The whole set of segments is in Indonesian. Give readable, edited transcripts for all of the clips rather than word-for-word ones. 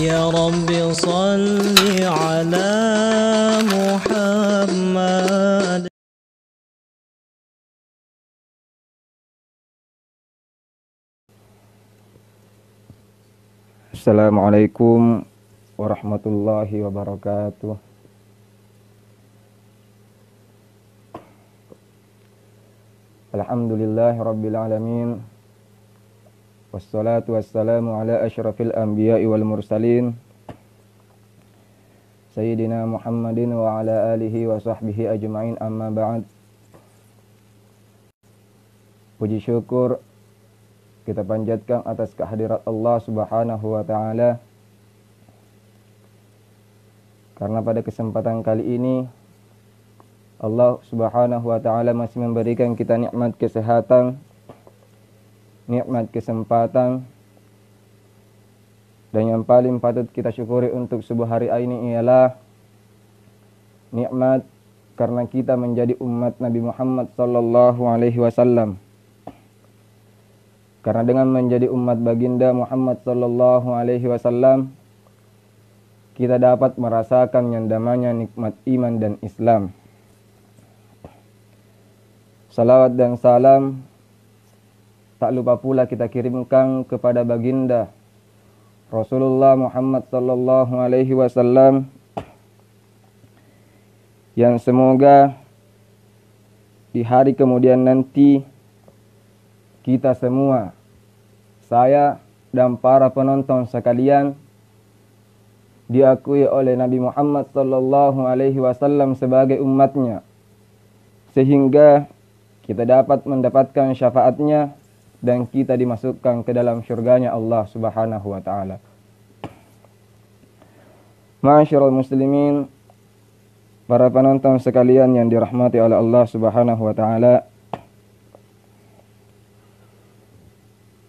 يا رب صل على محمد. Assalamualaikum warahmatullahi wabarakatuh. Alhamdulillahi rabbil alamin. Wassalatu wassalamu ala asyrafil anbiya'i wal mursalin Sayyidina Muhammadin wa ala alihi wa sahbihi ajma'in, amma ba'd. Puji syukur kita panjatkan atas kehadirat Allah Subhanahu wa ta'ala, karena pada kesempatan kali ini Allah Subhanahu wa ta'ala masih memberikan kita nikmat kesehatan, nikmat kesempatan, dan yang paling patut kita syukuri untuk sebuah hari ini ialah nikmat karena kita menjadi umat Nabi Muhammad sallallahu alaihi wasallam. Karena dengan menjadi umat baginda Muhammad sallallahu alaihi wasallam, kita dapat merasakan yang namanya nikmat iman dan Islam. Salawat dan salam tak lupa pula kita kirimkan kepada baginda Rasulullah Muhammad sallallahu alaihi wasallam, yang semoga di hari kemudian nanti kita semua, saya dan para penonton sekalian, diakui oleh Nabi Muhammad sallallahu alaihi wasallam sebagai umatnya, sehingga kita dapat mendapatkan syafaatnya dan kita dimasukkan ke dalam syurganya Allah Subhanahu wa ta'ala. Ma'asyiral muslimin, para penonton sekalian yang dirahmati oleh Allah Subhanahu wa ta'ala,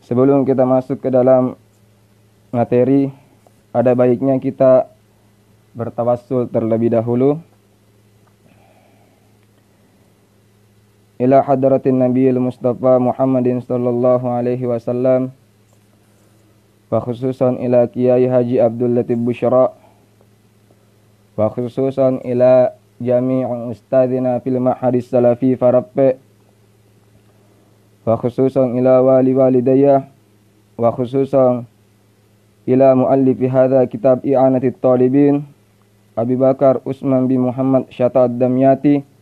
sebelum kita masuk ke dalam materi, ada baiknya kita bertawassul terlebih dahulu ila hadratin Nabiyil Mustafa Muhammadin sallallahu alaihi wasallam, wa khususan ila Kiai Haji Abdul Latif Busyra, wa khususan ila jami'i ustadzina fil ma'hadis salafi Farappe, wa khususan ila wali walidayya, wa khususan ila muallifi hadha kitab i'anatit talibin Abi Bakar Usman bin Muhammad Syata ad-Damyati,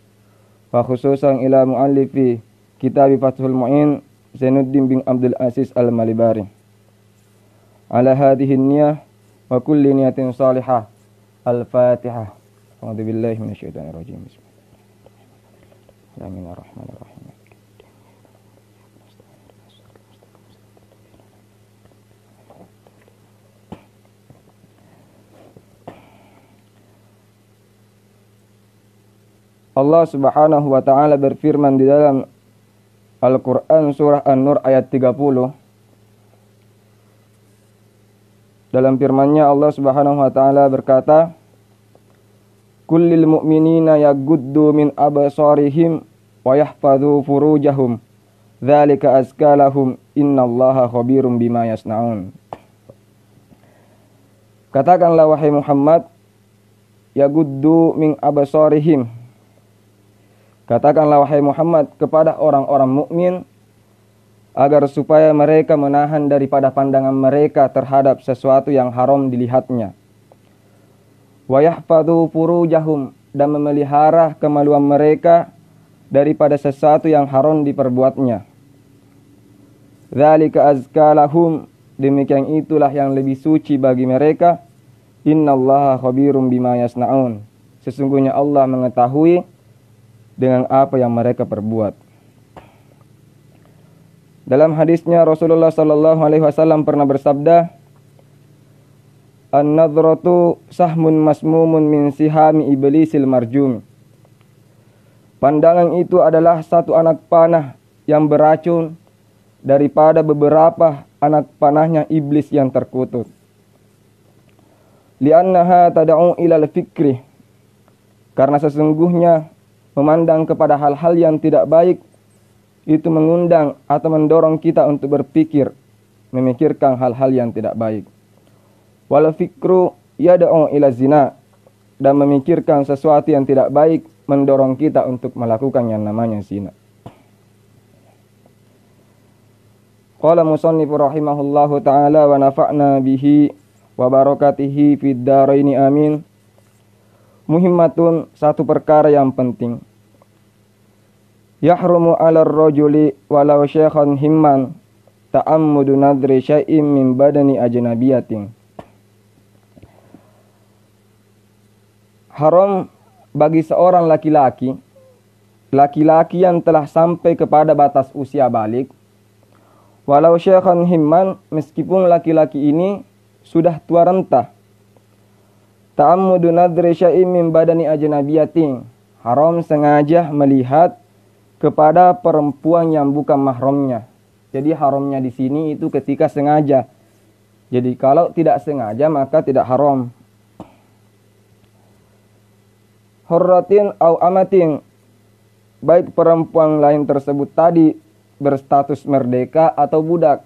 wa khususan ila muallifi kitab Fathul Mu'in Zainuddin bin Abdul Aziz Al-Malibari, ala hadhihi niyah wa kulli niyatin salihah. Al-Fatihah. A'udzu billahi minasyaitonir rajim. Bismillahirrahmanirrahim. Allah Subhanahu wa ta'ala berfirman di dalam Al-Quran surah An-Nur ayat 30. Dalam firman-Nya Allah Subhanahu wa ta'ala berkata, kullil mu'minina yaghuddu min absarihim wa yahfadhu furujahum dzalika azka lahum innallaha khabirum bima yasnaun. Katakanlah wahai Muhammad, yaghuddu min absarihim, katakanlah wahai Muhammad kepada orang-orang mukmin agar supaya mereka menahan daripada pandangan mereka terhadap sesuatu yang haram dilihatnya. Wa yahfadhu furujahum, dan memelihara kemaluan mereka daripada sesuatu yang haram diperbuatnya. Dzalika azka lahum, demikian itulah yang lebih suci bagi mereka. Innallaha khabirum bima yasnaun, sesungguhnya Allah mengetahui dengan apa yang mereka perbuat. Dalam hadisnya Rasulullah sallallahu alaihi wasallam pernah bersabda, an-nadratu sahmun masmumun min sihami iblisil marjum. Pandangan itu adalah satu anak panah yang beracun daripada beberapa anak panahnya iblis yang terkutuk. Li'annaha tad'u ilal fikri, karena sesungguhnya memandang kepada hal-hal yang tidak baik itu mengundang atau mendorong kita untuk berpikir, memikirkan hal-hal yang tidak baik. Wal fikru yad'u ila zina, dan memikirkan sesuatu yang tidak baik mendorong kita untuk melakukan yang namanya zina. Qala musannifu rahimahullahu ta'ala wa nafa'na bihi wa barakatihi fid dharaini amin. Muhimmatun, satu perkara yang penting. Yahrumu 'alar rajuli walau syekhan himman ta'ammudu nadri syai'in min badani ajnabiyatin. Haram bagi seorang laki-laki yang telah sampai kepada batas usia balik, walau syekhan himman, meskipun laki-laki ini sudah tua renta, ta'ammudu nadri syai'in min badani ajnabiyatin, haram sengaja melihat kepada perempuan yang bukan mahramnya. Jadi haramnya di sini itu ketika sengaja. Jadi kalau tidak sengaja maka tidak haram. Hurratin au amatin, baik perempuan lain tersebut tadi berstatus merdeka atau budak.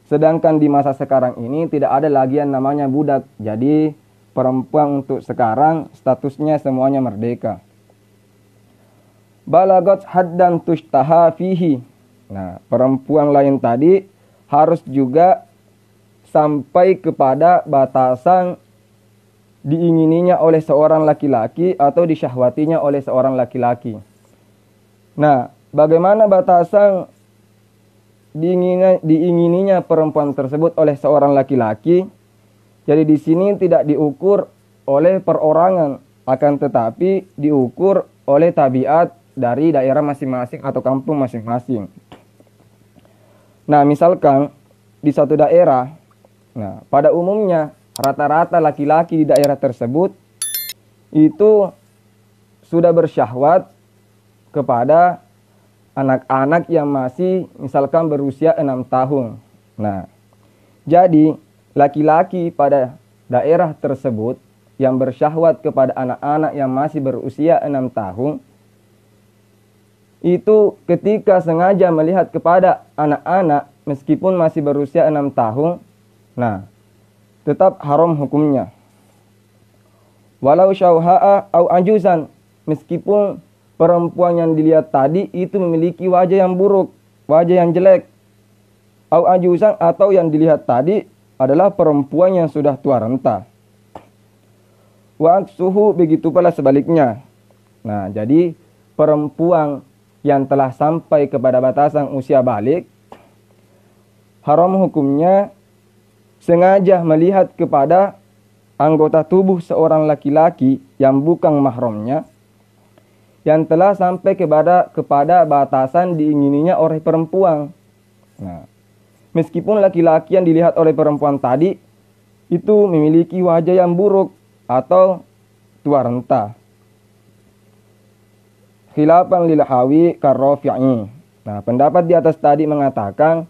Sedangkan di masa sekarang ini tidak ada lagi yang namanya budak. Jadi perempuan untuk sekarang statusnya semuanya merdeka. Balagot haddan tushtaha fihi. Nah, perempuan lain tadi harus juga sampai kepada batasan diingininya oleh seorang laki-laki atau disyahwatinya oleh seorang laki-laki. Nah, bagaimana batasan diingininya perempuan tersebut oleh seorang laki-laki? Jadi di sini tidak diukur oleh perorangan, akan tetapi diukur oleh tabiat dari daerah masing-masing atau kampung masing-masing. Nah, misalkan di suatu daerah, nah pada umumnya rata-rata laki-laki di daerah tersebut itu sudah bersyahwat kepada anak-anak yang masih misalkan berusia 6 tahun. Nah, jadi laki-laki pada daerah tersebut yang bersyahwat kepada anak-anak yang masih berusia 6 tahun, itu ketika sengaja melihat kepada anak-anak meskipun masih berusia 6 tahun, nah tetap haram hukumnya. Walau syauha'a au ajuzan, meskipun perempuan yang dilihat tadi itu memiliki wajah yang buruk, wajah yang jelek. Au ajuzan, atau yang dilihat tadi adalah perempuan yang sudah tua renta. Wa aksuhu, begitu pula sebaliknya. Nah, jadi perempuan yang telah sampai kepada batasan usia balik, haram hukumnya sengaja melihat kepada anggota tubuh seorang laki-laki yang bukan mahramnya, yang telah sampai kepada batasan diingininya oleh perempuan. Nah, meskipun laki-laki yang dilihat oleh perempuan tadi itu memiliki wajah yang buruk atau tua renta. Khilafan lil hawi karrafi'i. Nah, pendapat di atas tadi mengatakan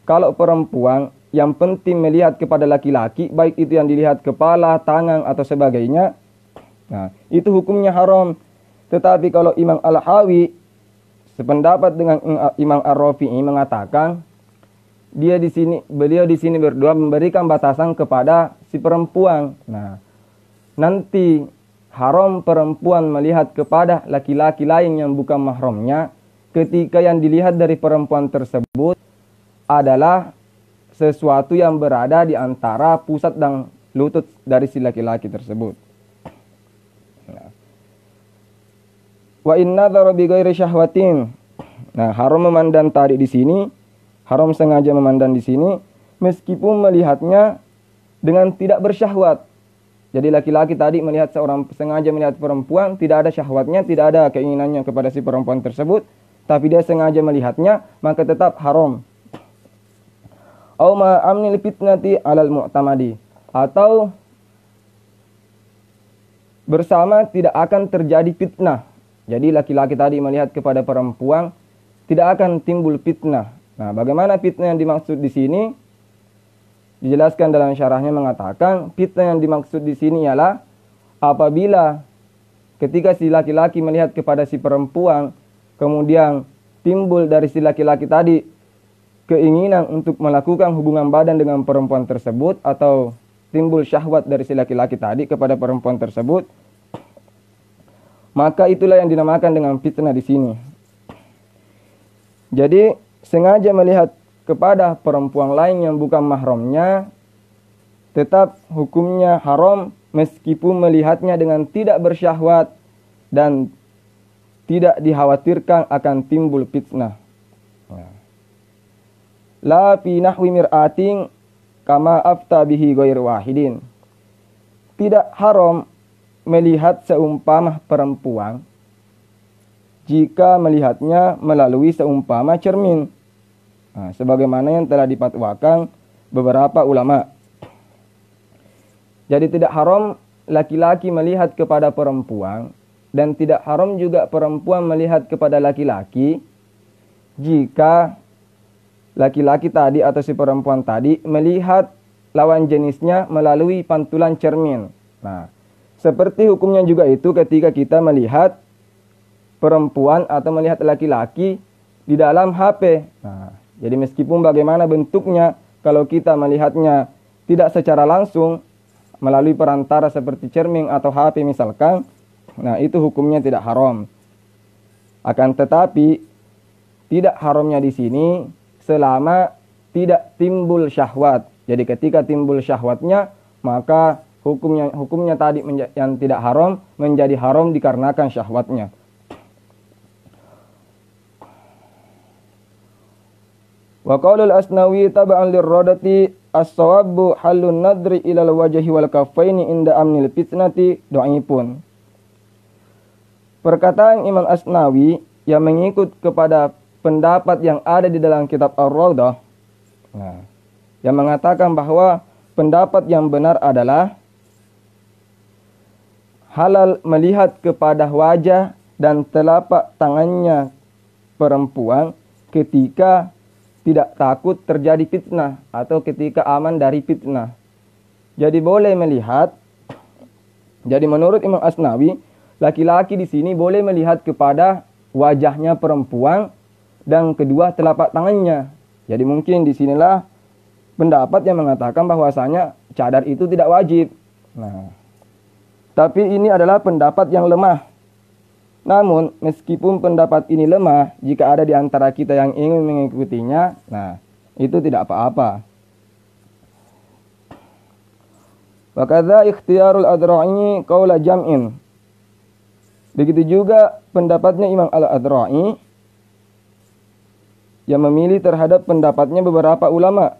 kalau perempuan yang penting melihat kepada laki-laki, baik itu yang dilihat kepala, tangan atau sebagainya, nah itu hukumnya haram. Tetapi kalau Imam Al-Hawi sependapat dengan Imam Ar-Rafi'i mengatakan beliau di sini berdua memberikan batasan kepada si perempuan. Nah, nanti haram perempuan melihat kepada laki-laki lain yang bukan mahramnya ketika yang dilihat dari perempuan tersebut adalah sesuatu yang berada di antara pusat dan lutut dari si laki-laki tersebut. Wa inna dzara bi ghairi syahwatin. Nah, haram memandang tadi di sini, haram sengaja memandang di sini meskipun melihatnya dengan tidak bersyahwat. Jadi laki-laki tadi sengaja melihat perempuan, tidak ada syahwatnya, tidak ada keinginannya kepada si perempuan tersebut, tapi dia sengaja melihatnya, maka tetap haram. Au ma amnil fitnati alal mu'tamadi, atau bersama tidak akan terjadi fitnah. Jadi laki-laki tadi melihat kepada perempuan, tidak akan timbul fitnah. Nah, bagaimana fitnah yang dimaksud di sini? Dijelaskan dalam syarahnya mengatakan fitnah yang dimaksud di sini ialah apabila ketika si laki-laki melihat kepada si perempuan, kemudian timbul dari si laki-laki tadi keinginan untuk melakukan hubungan badan dengan perempuan tersebut atau timbul syahwat dari si laki-laki tadi kepada perempuan tersebut, maka itulah yang dinamakan dengan fitnah di sini. Jadi sengaja melihat kepada perempuan lain yang bukan mahramnya, tetap hukumnya haram meskipun melihatnya dengan tidak bersyahwat dan tidak dikhawatirkan akan timbul fitnah. La fi nahwi mir'atin kama afta bihi ghair wahidin. Tidak haram melihat seumpama perempuan jika melihatnya melalui seumpama cermin. Sebagaimana yang telah dipatwakan beberapa ulama. Jadi tidak haram laki-laki melihat kepada perempuan dan tidak haram juga perempuan melihat kepada laki-laki jika laki-laki tadi atau si perempuan tadi melihat lawan jenisnya melalui pantulan cermin. Nah, seperti hukumnya juga itu ketika kita melihat perempuan atau melihat laki-laki di dalam HP. Nah, jadi meskipun bagaimana bentuknya, kalau kita melihatnya tidak secara langsung melalui perantara seperti cermin atau HP misalkan, nah itu hukumnya tidak haram. Akan tetapi tidak haramnya di sini selama tidak timbul syahwat. Jadi ketika timbul syahwatnya, maka hukumnya tadi yang tidak haram menjadi haram dikarenakan syahwatnya. Wa qaulul Asnawi tab'an lirradati as-sawabu halun nadri ilal wajhi wal kaffaini inda amnil fitnati dhaifun. Perkataan Imam Asnawi yang mengikut kepada pendapat yang ada di dalam kitab Ar-Rawdah, yang mengatakan bahwa pendapat yang benar adalah halal melihat kepada wajah dan telapak tangannya perempuan ketika tidak takut terjadi fitnah atau ketika aman dari fitnah. Jadi boleh melihat. Jadi menurut Imam Asnawi, laki-laki di sini boleh melihat kepada wajahnya perempuan dan kedua telapak tangannya. Jadi mungkin disinilah pendapat yang mengatakan bahwasanya cadar itu tidak wajib. Nah, tapi ini adalah pendapat yang lemah. Namun meskipun pendapat ini lemah, jika ada di antara kita yang ingin mengikutinya, nah itu tidak apa-apa. Wa kadza ikhtiyarul adra'i qaula jam'in. Begitu juga pendapatnya Imam Al-Adra'i yang memilih terhadap pendapatnya beberapa ulama.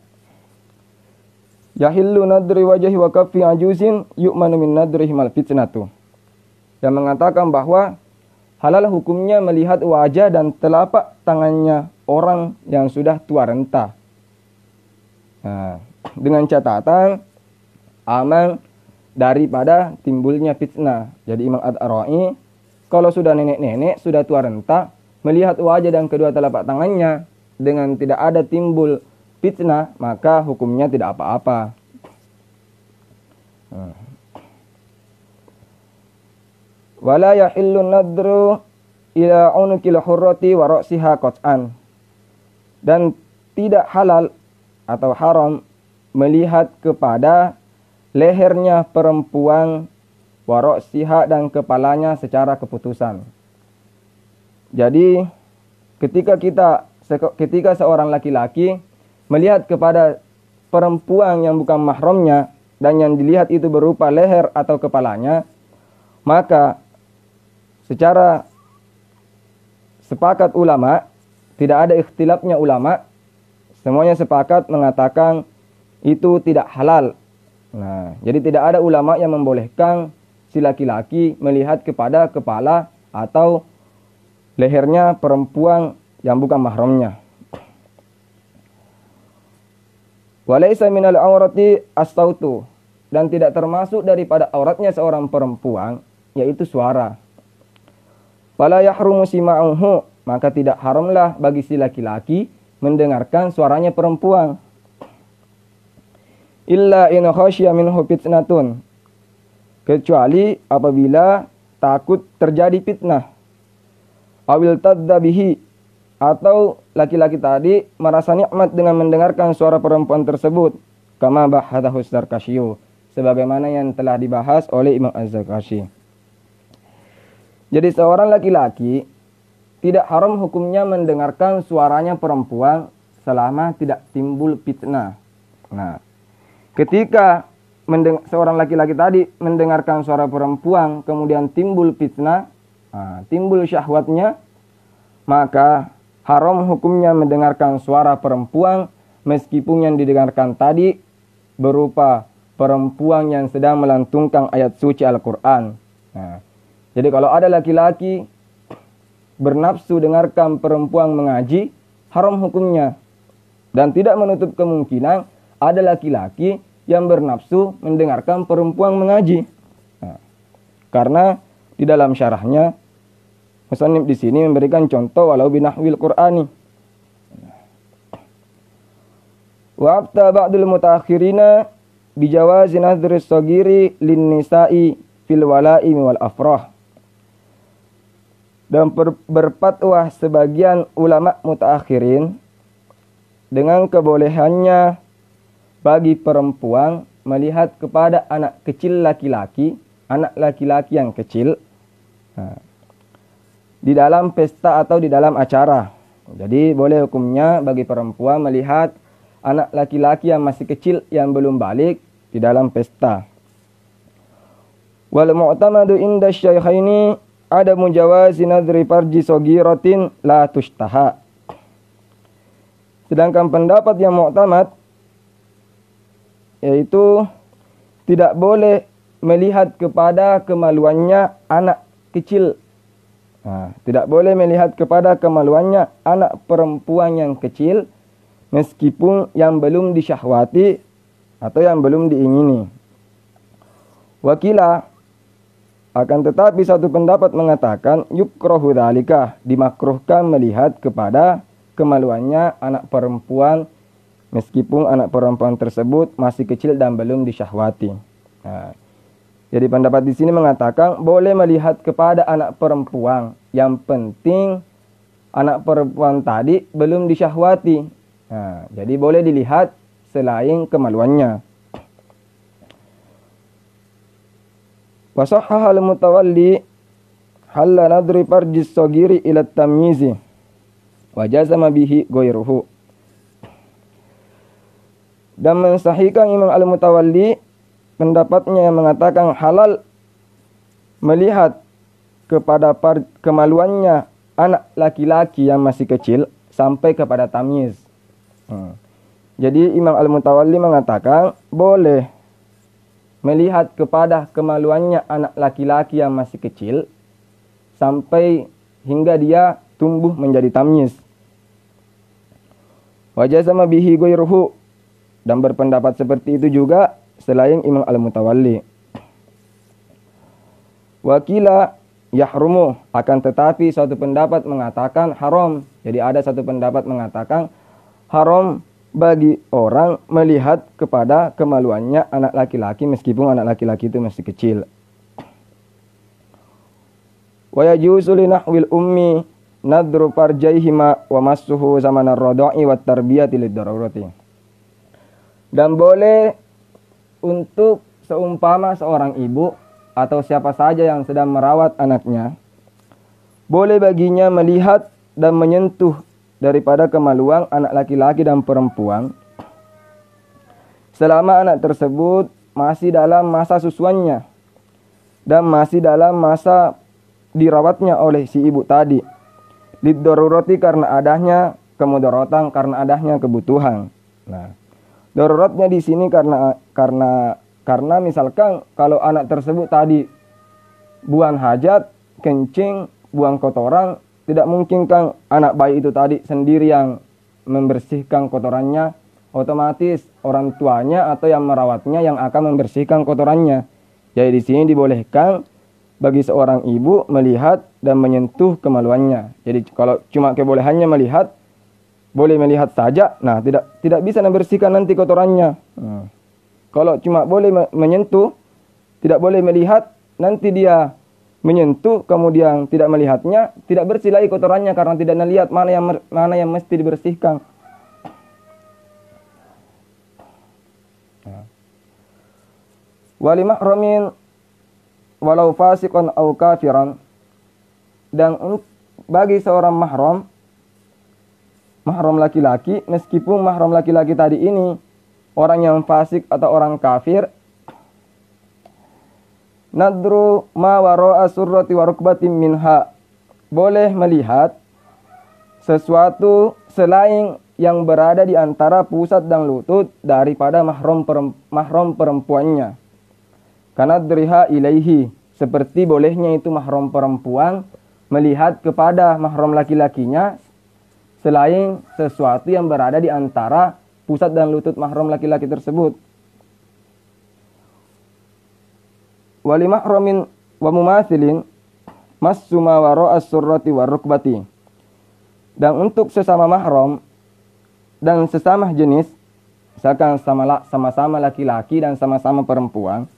Yahillu nadri wajhi wa kaffi ajuzin yu'manu min nadrihi mal fitnatu. Yang mengatakan bahwa halal hukumnya melihat wajah dan telapak tangannya orang yang sudah tua renta. Nah, dengan catatan aman daripada timbulnya fitnah. Jadi Imam Ad-Ra'i kalau sudah nenek-nenek, sudah tua renta, melihat wajah dan kedua telapak tangannya dengan tidak ada timbul fitnah, maka hukumnya tidak apa-apa. Wala yahillu nadru ila unuqil hurrati wa ra'siha qat'an. Dan tidak halal atau haram melihat kepada lehernya perempuan wa ra'siha dan kepalanya secara keputusan. Jadi ketika seorang laki-laki melihat kepada perempuan yang bukan mahramnya dan yang dilihat itu berupa leher atau kepalanya, maka secara sepakat ulama, tidak ada ikhtilafnya ulama, semuanya sepakat mengatakan itu tidak halal. Nah, jadi tidak ada ulama yang membolehkan si laki-laki melihat kepada kepala atau lehernya perempuan yang bukan mahramnya. Walaysa minal aurati as-sautu, dan tidak termasuk daripada auratnya seorang perempuan yaitu suara. Fala yahrumu sima'uhu, maka tidak haramlah bagi si laki-laki mendengarkan suaranya perempuan. Illa in khasyiya minhu fitnatun, kecuali apabila takut terjadi fitnah. Awil tadda bihi, atau laki-laki tadi merasa nikmat dengan mendengarkan suara perempuan tersebut. Kama bahadahu Zarkasyi, sebagaimana yang telah dibahas oleh Imam Az-Zarkashi. Jadi seorang laki-laki tidak haram hukumnya mendengarkan suaranya perempuan selama tidak timbul fitnah. Nah, ketika seorang laki-laki tadi mendengarkan suara perempuan kemudian timbul fitnah, timbul syahwatnya, maka haram hukumnya mendengarkan suara perempuan meskipun yang didengarkan tadi berupa perempuan yang sedang melantunkan ayat suci Al-Quran. Nah, jadi kalau ada laki-laki bernafsu dengarkan perempuan mengaji, haram hukumnya. Dan tidak menutup kemungkinan ada laki-laki yang bernafsu mendengarkan perempuan mengaji. Nah, karena di dalam syarahnya musannif di sini memberikan contoh walau binahwil Qur'ani. Wa afta ba'dul mutaakhirina bijawazi nadhris sagiri lin nisa'i fil wala'i wal afrah. Dan berfatwa sebagian ulama mutaakhirin dengan kebolehannya bagi perempuan melihat kepada anak kecil laki-laki, anak laki-laki yang kecil, di dalam pesta atau di dalam acara. Jadi boleh hukumnya bagi perempuan melihat anak laki-laki yang masih kecil yang belum balik di dalam pesta. Wal mu'tamadu inda syaikhaini ada mujawazi nadri farji sogiratin la tushtaha. Sedangkan pendapat yang mu'tamad yaitu tidak boleh melihat kepada kemaluannya anak kecil. Tidak boleh melihat kepada kemaluannya anak perempuan yang kecil meskipun yang belum disyahwati atau yang belum diingini. Wakila, akan tetapi satu pendapat mengatakan yukrahu dzalika, dimakruhkan melihat kepada kemaluannya anak perempuan meskipun anak perempuan tersebut masih kecil dan belum disyahwati. Jadi pendapat di sini mengatakan boleh melihat kepada anak perempuan, yang penting anak perempuan tadi belum disyahwati. Jadi boleh dilihat selain kemaluannya. Wasahhaha al-mutawalli halla nadri farjis sagiri ila tamyizi wa jazama bihi ghairuhu. Dan mensahihkan Imam Al-Mutawalli pendapatnya yang mengatakan halal melihat kepada kemaluannya anak laki-laki yang masih kecil sampai kepada tamyiz. Jadi Imam Al-Mutawalli mengatakan boleh melihat kepada kemaluannya anak laki-laki yang masih kecil sampai hingga dia tumbuh menjadi tamyiz. Wajah sama bihi ghairuhu, dan berpendapat seperti itu juga selain Imam Al-Mutawalli. Wakila yahrumu, akan tetapi suatu pendapat mengatakan haram. Jadi ada satu pendapat mengatakan haram bagi orang melihat kepada kemaluannya anak laki-laki meskipun anak laki-laki itu masih kecil. Wa yajuzu li nahwil ummi nadru farjaihima wa massuhu zamanar radha'i wat tarbiyati lid-darurati. Dan boleh untuk seumpama seorang ibu atau siapa saja yang sedang merawat anaknya, boleh baginya melihat dan menyentuh daripada kemaluan anak laki-laki dan perempuan selama anak tersebut masih dalam masa susuannya dan masih dalam masa dirawatnya oleh si ibu tadi. Lid-darurati, karena adanya kemudaratan, karena adanya kebutuhan. Nah, daruratnya di sini karena misalkan kalau anak tersebut tadi buang hajat, kencing, buang kotoran, tidak mungkin kan anak bayi itu tadi sendiri yang membersihkan kotorannya, otomatis orang tuanya atau yang merawatnya yang akan membersihkan kotorannya. Jadi di sini dibolehkan bagi seorang ibu melihat dan menyentuh kemaluannya. Jadi kalau cuma kebolehannya melihat, boleh melihat saja, nah tidak bisa membersihkan nanti kotorannya. Kalau cuma boleh menyentuh, tidak boleh melihat, nanti dia menyentuh kemudian tidak melihatnya, tidak bersih lagi kotorannya karena tidak melihat mana yang mesti dibersihkan. Wali mahramin walau fasiqan au kafiran, dan bagi seorang mahram laki-laki, meskipun mahram laki-laki tadi ini orang yang fasik atau orang kafir, nadru ma wara'a surrati wa rukbatin minha, boleh melihat sesuatu selain yang berada di antara pusat dan lutut daripada mahram perempuannya. Karena diriha ilaihi, seperti bolehnya itu mahram perempuan melihat kepada mahram laki-lakinya selain sesuatu yang berada di antara pusat dan lutut mahram laki-laki tersebut. Wali mahramin wa mumathilin massu ma wara'a surrati wa rukbati, dan untuk sesama mahram dan sesama jenis, misalkan sama-sama laki-laki dan sama-sama perempuan,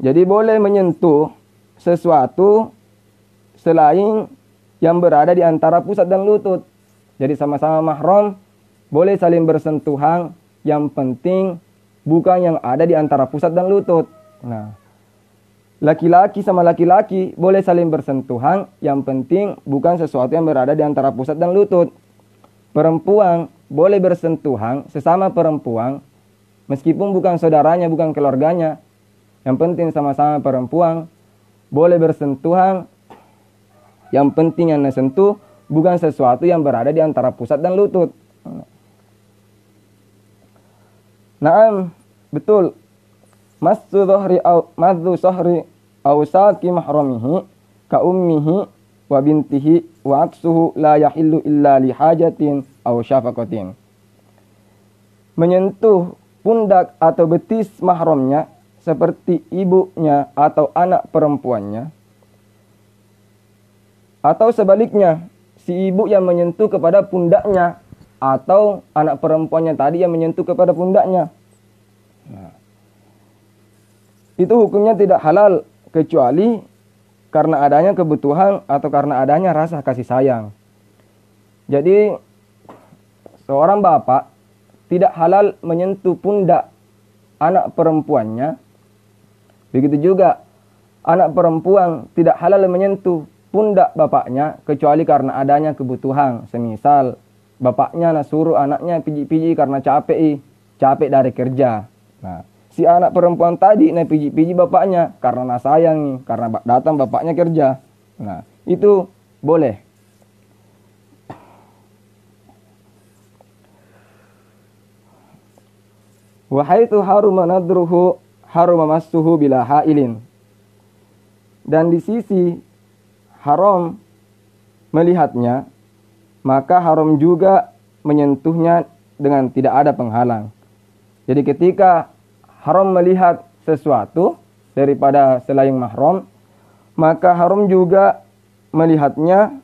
jadi boleh menyentuh sesuatu selain yang berada di antara pusat dan lutut. Jadi sama-sama mahram boleh saling bersentuhan, yang penting bukan yang ada di antara pusat dan lutut. Nah, laki-laki sama laki-laki boleh saling bersentuhan, yang penting bukan sesuatu yang berada di antara pusat dan lutut. Perempuan boleh bersentuhan sesama perempuan, meskipun bukan saudaranya, bukan keluarganya, yang penting sama-sama perempuan boleh bersentuhan, yang penting yang disentuh bukan sesuatu yang berada di antara pusat dan lutut. Naam, betul. Massu sahri au saqi mahramihi ka ummihi wa bintihi wa aksuhu la yahillu illa li hajatin au syafaqatin. Menyentuh pundak atau betis mahramnya seperti ibunya atau anak perempuannya, atau sebaliknya si ibu yang menyentuh kepada pundaknya atau anak perempuannya tadi yang menyentuh kepada pundaknya. Nah, itu hukumnya tidak halal kecuali karena adanya kebutuhan atau karena adanya rasa kasih sayang. Jadi seorang bapak tidak halal menyentuh pundak anak perempuannya. Begitu juga anak perempuan tidak halal menyentuh pundak bapaknya kecuali karena adanya kebutuhan. Semisal bapaknya suruh anaknya piji-piji karena capek dari kerja. Nah, si anak perempuan tadi piji-piji bapaknya karena sayang nih, karena datang bapaknya kerja. Nah, itu boleh. Wa haitsu haruma nadruhu haruma massuhu bila hailin. Dan di sisi haram melihatnya, maka haram juga menyentuhnya dengan tidak ada penghalang. Jadi ketika haram melihat sesuatu daripada selain mahram, maka haram juga melihatnya,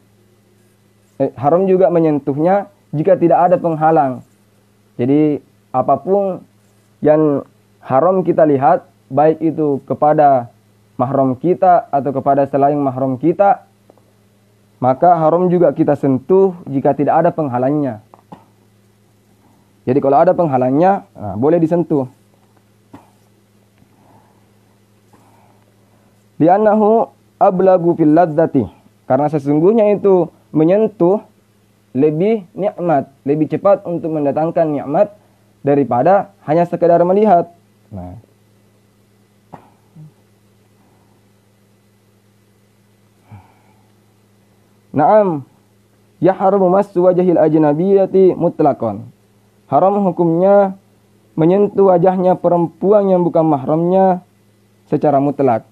haram juga menyentuhnya jika tidak ada penghalang. Jadi apapun yang haram kita lihat, baik itu kepada mahram kita atau kepada selain mahram kita, maka haram juga kita sentuh jika tidak ada penghalangnya. Jadi kalau ada penghalangnya, boleh disentuh. Li'annahu ablagu fil ladzati, karena sesungguhnya itu menyentuh lebih nikmat, lebih cepat untuk mendatangkan nikmat daripada hanya sekedar melihat. Nah, Naam, yahramu massu wajhil ajnabiyyati mutlaqan. Haram hukumnya menyentuh wajahnya perempuan yang bukan mahramnya secara mutlak.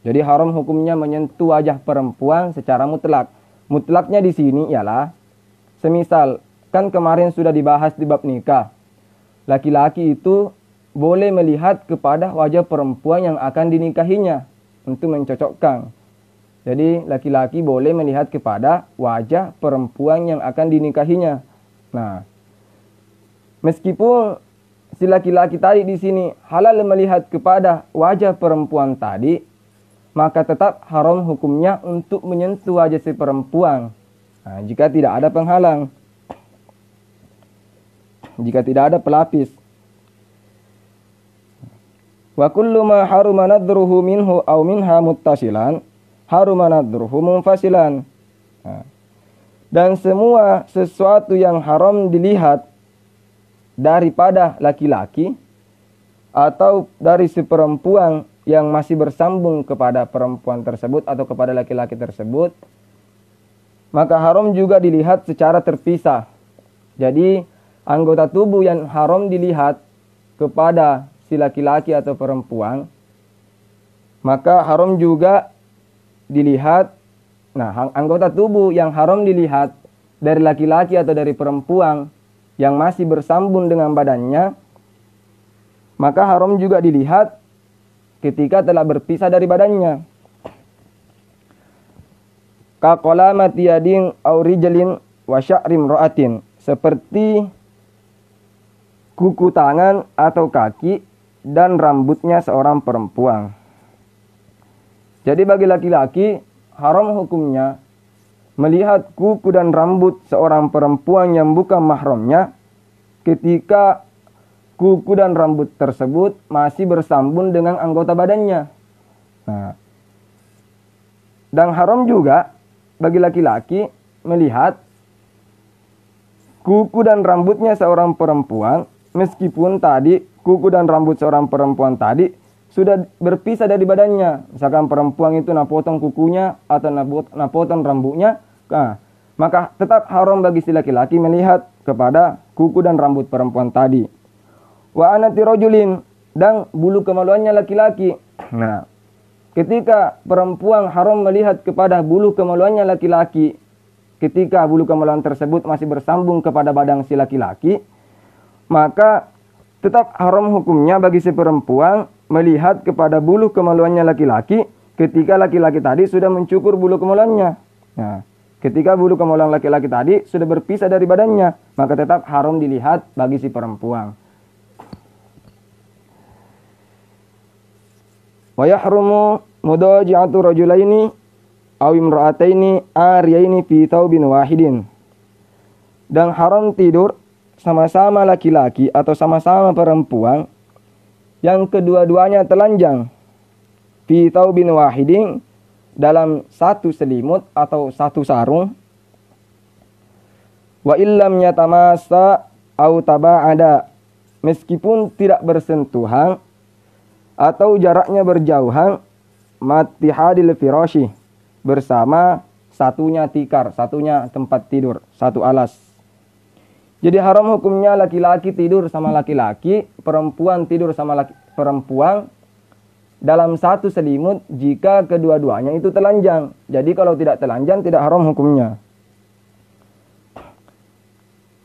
Jadi haram hukumnya menyentuh wajah perempuan secara mutlak. Mutlaknya di sini ialah semisal kan kemarin sudah dibahas di bab nikah. Laki-laki itu boleh melihat kepada wajah perempuan yang akan dinikahinya untuk mencocokkan. Jadi laki-laki boleh melihat kepada wajah perempuan yang akan dinikahinya. Nah, meskipun si laki-laki tadi di sini halal melihat kepada wajah perempuan tadi, maka tetap haram hukumnya untuk menyentuh wajah si perempuan. Nah, jika tidak ada penghalang, jika tidak ada pelapis. Wa kullu ma haruma nadruhu minhu aw minha muttasilan haruma nadruhu munfasilan. Nah, dan semua sesuatu yang haram dilihat daripada laki-laki atau dari si perempuan yang masih bersambung kepada perempuan tersebut atau kepada laki-laki tersebut, maka haram juga dilihat secara terpisah. Jadi anggota tubuh yang haram dilihat kepada si laki-laki atau perempuan, maka haram juga dilihat. Nah, anggota tubuh yang haram dilihat dari laki-laki atau dari perempuan yang masih bersambung dengan badannya, maka haram juga dilihat ketika telah berpisah dari badannya. Kaqalamati yadin aw rijlin wa sya'rim ra'atin, seperti kuku tangan atau kaki dan rambutnya seorang perempuan. Jadi bagi laki-laki haram hukumnya melihat kuku dan rambut seorang perempuan yang bukan mahramnya ketika kuku dan rambut tersebut masih bersambung dengan anggota badannya. Nah, dan haram juga bagi laki-laki melihat kuku dan rambutnya seorang perempuan meskipun tadi kuku dan rambut seorang perempuan tadi sudah berpisah dari badannya. Misalkan perempuan itu napotong kukunya atau napotong rambutnya, nah, maka tetap haram bagi si laki-laki melihat kepada kuku dan rambut perempuan tadi. Wa anati rajulin, dan bulu kemaluannya laki-laki. Nah, ketika perempuan haram melihat kepada bulu kemaluannya laki-laki, ketika bulu kemaluan tersebut masih bersambung kepada badan si laki-laki, maka tetap haram hukumnya bagi si perempuan melihat kepada bulu kemaluannya laki-laki ketika laki-laki tadi sudah mencukur bulu kemaluannya. Nah, ketika bulu kemaluan laki-laki tadi sudah berpisah dari badannya, maka tetap haram dilihat bagi si perempuan. Wa yahrumu mudaji'atu rajulaini aw imra'ataini ariyaini fi thawbin wahidin. Dan haram tidur sama-sama laki-laki atau sama-sama perempuan yang kedua-duanya telanjang fi thawbin wahidin, dalam satu selimut atau satu sarung. Wa illam yatamassa aw taba'ada, meskipun tidak bersentuhan atau jaraknya berjauhan, matihadil firasyi, bersama satunya tikar, satunya tempat tidur, satu alas. Jadi haram hukumnya laki-laki tidur sama laki-laki, perempuan tidur sama perempuan dalam satu selimut jika kedua-duanya itu telanjang. Jadi kalau tidak telanjang tidak haram hukumnya.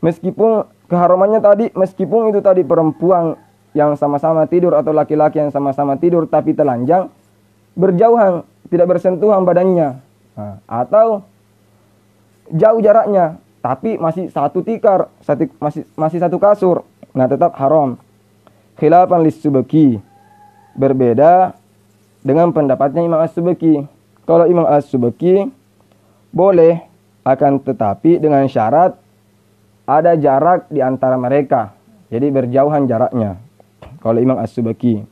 Meskipun keharamannya tadi, meskipun itu tadi perempuan yang sama-sama tidur atau laki-laki yang sama-sama tidur tapi telanjang, berjauhan, tidak bersentuhan badannya. Nah, atau jauh jaraknya tapi masih satu tikar, masih satu kasur, nah tetap haram. Khilafan lis-Subki, berbeda dengan pendapatnya Imam As-Subki. Kalau Imam As-Subki boleh, akan tetapi dengan syarat ada jarak di antara mereka, jadi berjauhan jaraknya. Kalau Imam As-Subki.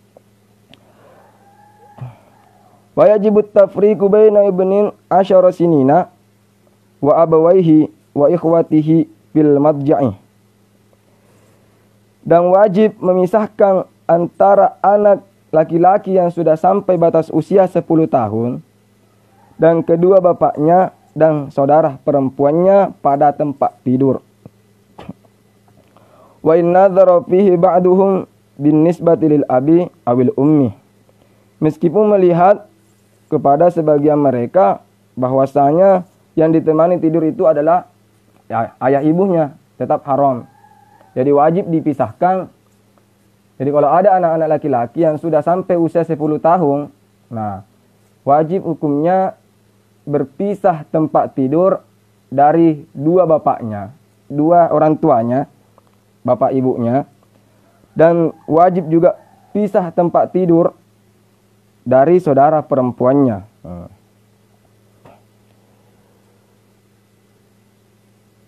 Wa yajibut tafriqu baina ibnin asyara sinina wa abawaihi wa ikhwatihi fil madja'i. Dan wajib memisahkan antara anak laki-laki yang sudah sampai batas usia 10 tahun dan kedua bapaknya dan saudara perempuannya pada tempat tidur. Wa in nadzara fihi ba'duhum bin nisbati lil abi awil ummi, meskipun melihat kepada sebagian mereka bahwasanya yang ditemani tidur itu adalah ayah ibunya, tetap haram. Jadi wajib dipisahkan. Jadi kalau ada anak-anak laki-laki yang sudah sampai usia 10 tahun, nah wajib hukumnya berpisah tempat tidur dari dua bapaknya, dua orang tuanya, bapak ibunya, dan wajib juga pisah tempat tidur dari saudara perempuannya.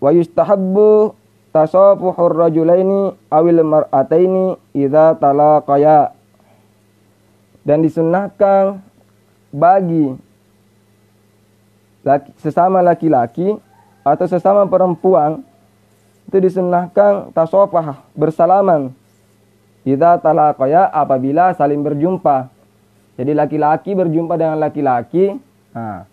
Wa yustahabbu tasafuhur rajulaini awil mar'ataini idza talaqaya. Dan disunnahkan bagi sesama laki-laki atau sesama perempuan itu disunnahkan tasofah, bersalaman. Idza talaqaya, apabila saling berjumpa. Jadi laki-laki berjumpa dengan laki-laki, nah,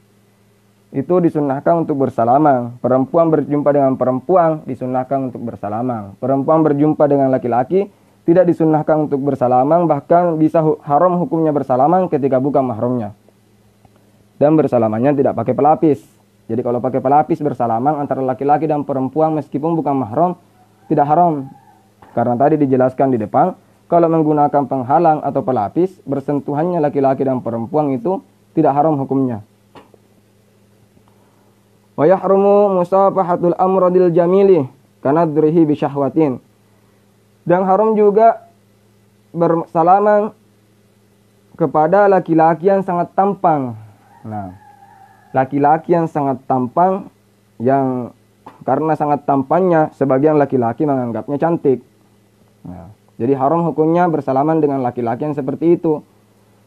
itu disunnahkan untuk bersalaman. Perempuan berjumpa dengan perempuan disunnahkan untuk bersalaman. Perempuan berjumpa dengan laki-laki tidak disunnahkan untuk bersalaman, bahkan bisa haram hukumnya bersalaman ketika bukan mahramnya. Dan bersalamannya tidak pakai pelapis. Jadi kalau pakai pelapis bersalaman antara laki-laki dan perempuan meskipun bukan mahram tidak haram. Karena tadi dijelaskan di depan, kalau menggunakan penghalang atau pelapis, bersentuhannya laki-laki dan perempuan itu tidak haram hukumnya. Wa yahrumu musafahatul amradil jamili kanadrihi bi syahwatin. Dan haram juga bersalaman kepada laki-laki yang sangat tampan. Nah, laki-laki yang sangat tampan, yang karena sangat tampannya sebagian laki-laki menganggapnya cantik. Nah, jadi haram hukumnya bersalaman dengan laki-laki yang seperti itu.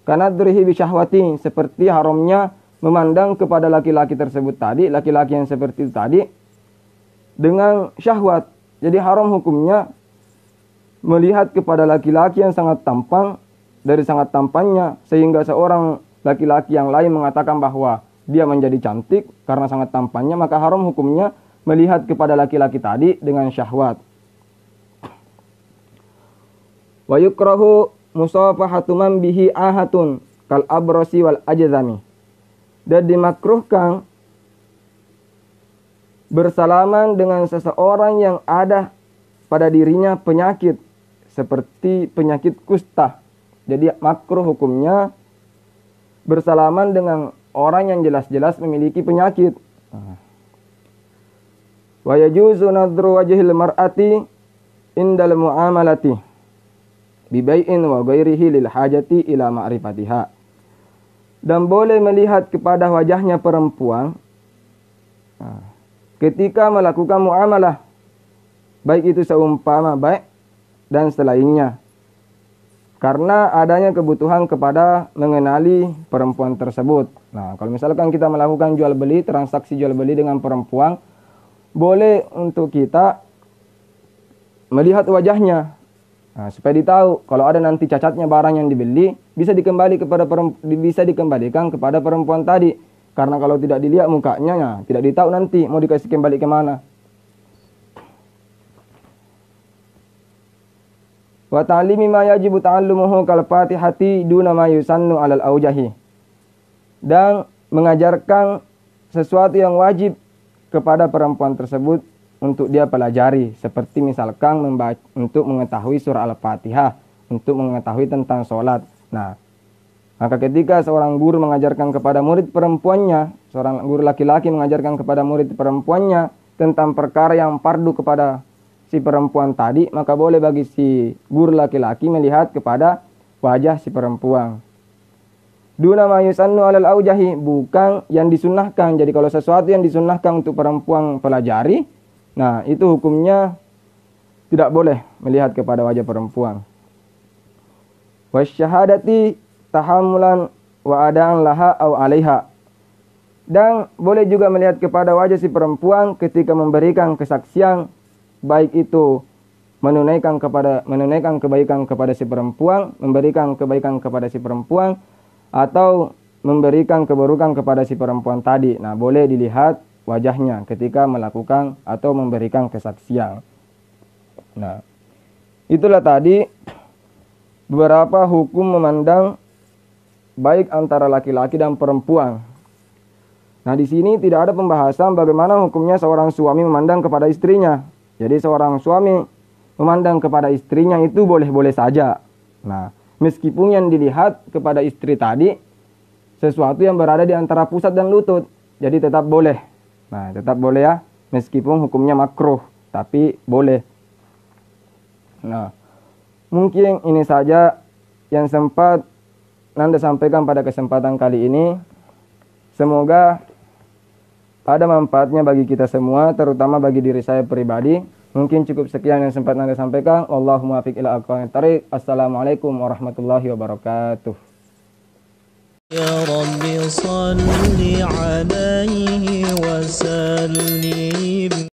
Karena durihi bisyahwati, seperti haramnya memandang kepada laki-laki tersebut tadi, laki-laki yang seperti itu tadi dengan syahwat. Jadi haram hukumnya melihat kepada laki-laki yang sangat tampan dari sangat tampannya sehingga seorang laki-laki yang lain mengatakan bahwa dia menjadi cantik karena sangat tampannya, maka haram hukumnya melihat kepada laki-laki tadi dengan syahwat. Wa yukrahu musafahatu man bihi ahatun kal abrasi wal ajzami. Dan dimakruhkan bersalaman dengan seseorang yang ada pada dirinya penyakit seperti penyakit kusta. Jadi makruh hukumnya bersalaman dengan orang yang jelas-jelas memiliki penyakit. Wa yajuzu nadru wajhil mar'ati indal muamalati bi bai'in wa ghairihi lil hajati ila ma'rifatiha. Dan boleh melihat kepada wajahnya perempuan ketika melakukan muamalah, baik itu seumpama baik dan selainnya, karena adanya kebutuhan kepada mengenali perempuan tersebut. Nah, kalau misalkan kita melakukan jual beli, transaksi jual beli dengan perempuan, boleh untuk kita melihat wajahnya. Nah, supaya ditahu kalau ada nanti cacatnya barang yang dibeli, bisa dikembalikan kepada perempuan tadi. Karena kalau tidak dilihat mukanya, ya, tidak ditahu nanti mau dikasih kembali kemana. Wa ta'limi ma yajibu ta'allumuhu kal fatihati duna ma yusannu 'alal aujahi. Dan mengajarkan sesuatu yang wajib kepada perempuan tersebut untuk dia pelajari, seperti misalkan untuk mengetahui surah Al-Fatihah, untuk mengetahui tentang sholat. Nah, maka ketika seorang guru mengajarkan kepada murid perempuannya, seorang guru laki-laki mengajarkan kepada murid perempuannya tentang perkara yang fardu kepada si perempuan tadi, maka boleh bagi si guru laki-laki melihat kepada wajah si perempuan. Duna ma yusannu 'alal aujahi, bukan yang disunnahkan. Jadi kalau sesuatu yang disunnahkan untuk perempuan pelajari, nah itu hukumnya tidak boleh melihat kepada wajah perempuan. Wasyahadati tahammulan wa adaan laha au 'alaiha. Dan boleh juga melihat kepada wajah si perempuan ketika memberikan kesaksian, baik itu menunaikan kebaikan kepada si perempuan, memberikan kebaikan kepada si perempuan, atau memberikan keburukan kepada si perempuan tadi. Nah, boleh dilihat wajahnya ketika melakukan atau memberikan kesaksian. Nah, itulah tadi beberapa hukum memandang baik antara laki-laki dan perempuan. Nah, di sini tidak ada pembahasan bagaimana hukumnya seorang suami memandang kepada istrinya. Jadi seorang suami memandang kepada istrinya itu boleh-boleh saja. Nah, meskipun yang dilihat kepada istri tadi sesuatu yang berada di antara pusat dan lutut, jadi tetap boleh. Nah, tetap boleh ya, meskipun hukumnya makruh, tapi boleh. Nah, mungkin ini saja yang sempat Nanda sampaikan pada kesempatan kali ini. Semoga ada manfaatnya bagi kita semua, terutama bagi diri saya pribadi. Mungkin cukup sekian yang sempat Nanda sampaikan. Wallahumma muwaffiq ila aqwamit thariq. Assalamualaikum warahmatullahi wabarakatuh. صل عليه وسلم